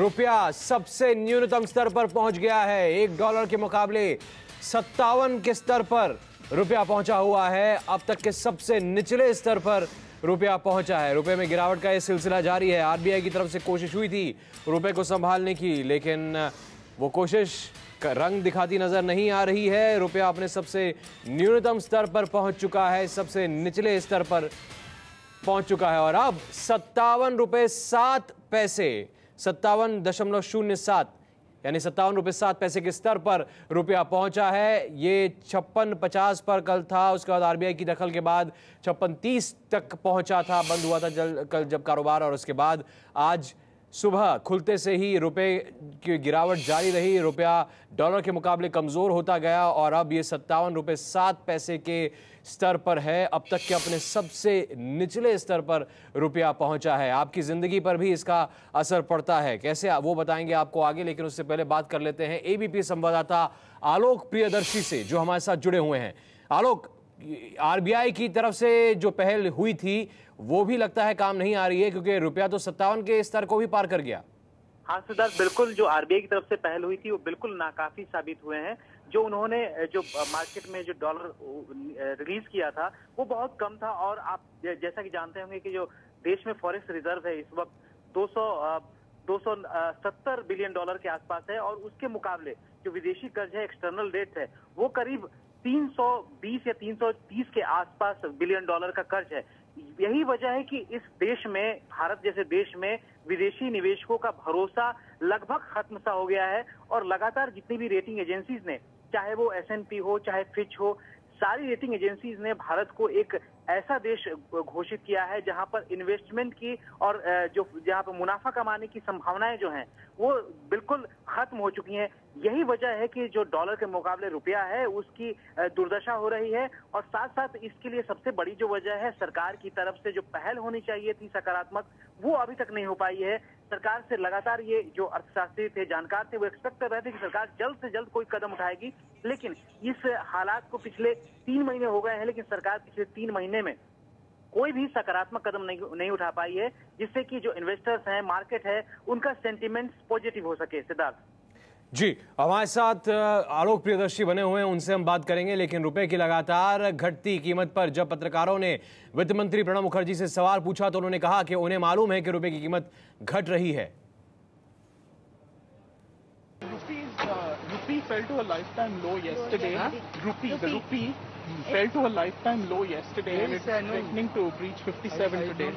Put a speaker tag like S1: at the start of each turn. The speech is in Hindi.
S1: रुपया सबसे न्यूनतम स्तर पर पहुंच गया है। $1 के मुकाबले 57 के स्तर पर रुपया पहुंचा हुआ है। अब तक के सबसे निचले स्तर पर रुपया पहुंचा है। रुपए में गिरावट का यह सिलसिला जारी है। आरबीआई की तरफ से कोशिश हुई थी रुपए को संभालने की, लेकिन वो कोशिश रंग दिखाती नजर नहीं आ रही है। रुपया अपने सबसे न्यूनतम स्तर पर पहुंच चुका है, सबसे निचले स्तर पर पहुंच चुका है और अब 57 रुपए 7 पैसे 57.07 यानी 57 रुपए 7 पैसे के स्तर पर रुपया पहुंचा है। ये 56.50 पर कल था, उसके बाद आरबीआई की दखल के बाद 56.30 तक पहुंचा था, बंद हुआ था कल जब कारोबार, और उसके बाद आज सुबह खुलते से ही रुपए की गिरावट जारी रही। रुपया डॉलर के मुकाबले कमजोर होता गया और अब ये 57 रुपए 7 पैसे के स्तर पर है। अब तक के अपने सबसे निचले स्तर पर रुपया पहुंचा है। आपकी जिंदगी पर भी इसका असर पड़ता है, कैसे वो बताएंगे आपको आगे, लेकिन उससे पहले बात कर लेते हैं एबीपी संवाददाता आलोक प्रियदर्शी से जो हमारे साथ जुड़े हुए हैं। आलोक, आरबीआई की तरफ से जो पहल हुई थी वो भी लगता है काम नहीं आ रही है, क्योंकि रुपया तो 57 के स्तर को भी पार कर गया।
S2: हाँ सिद्धार्थ, बिल्कुल जो आरबीआई की तरफ से पहल हुई थी वो बिल्कुल नाकाफी साबित हुए हैं। जो उन्होंने जो मार्केट में जो डॉलर रिलीज किया था वो बहुत कम था, और आप जैसा कि जानते होंगे कि जो देश में फॉरेक्स रिजर्व है इस वक्त 270 बिलियन डॉलर के आसपास है, और उसके मुकाबले जो विदेशी कर्ज है, एक्सटर्नल डेट है, वो करीब 320 या 330 के आसपास बिलियन डॉलर का कर्ज है। यही वजह है कि इस देश में, भारत जैसे देश में, विदेशी निवेशकों का भरोसा लगभग खत्म सा हो गया है, और लगातार जितनी भी रेटिंग एजेंसीज ने, चाहे वो S&P हो, चाहे फिच हो, सारी रेटिंग एजेंसीज ने भारत को एक ऐसा देश घोषित किया है जहां पर इन्वेस्टमेंट की और जहां पर मुनाफा कमाने की संभावनाएं जो हैं वो बिल्कुल खत्म हो चुकी हैं। यही वजह है कि जो डॉलर के मुकाबले रुपया है उसकी दुर्दशा हो रही है, और साथ साथ इसके लिए सबसे बड़ी जो वजह है, सरकार की तरफ से जो पहल होनी चाहिए थी सकारात्मक, वो अभी तक नहीं हो पाई है। सरकार से लगातार ये जो अर्थशास्त्री थे, जानकार थे, वो एक्सपेक्ट कर रहे थे कि सरकार जल्द से जल्द कोई कदम उठाएगी, लेकिन इस हालात को पिछले 3 महीने हो गए हैं, लेकिन सरकार पिछले 3 महीने में कोई भी सकारात्मक कदम नहीं उठा पाई है, जिससे कि जो इन्वेस्टर्स हैं, मार्केट है, उनका सेंटीमेंट पॉजिटिव हो सके। सिद्धार्थ
S1: जी, हमारे साथ आलोक प्रियदर्शी बने हुए हैं, उनसे हम बात करेंगे। लेकिन रुपए की लगातार घटती कीमत पर जब पत्रकारों ने वित्त मंत्री प्रणब मुखर्जी से सवाल पूछा तो उन्होंने कहा कि उन्हें मालूम है कि रुपए की कीमत घट रही है।
S3: Rupee fell to a lifetime low yesterday. The rupee fell to a lifetime low yesterday, and it's threatening to breach 57 today.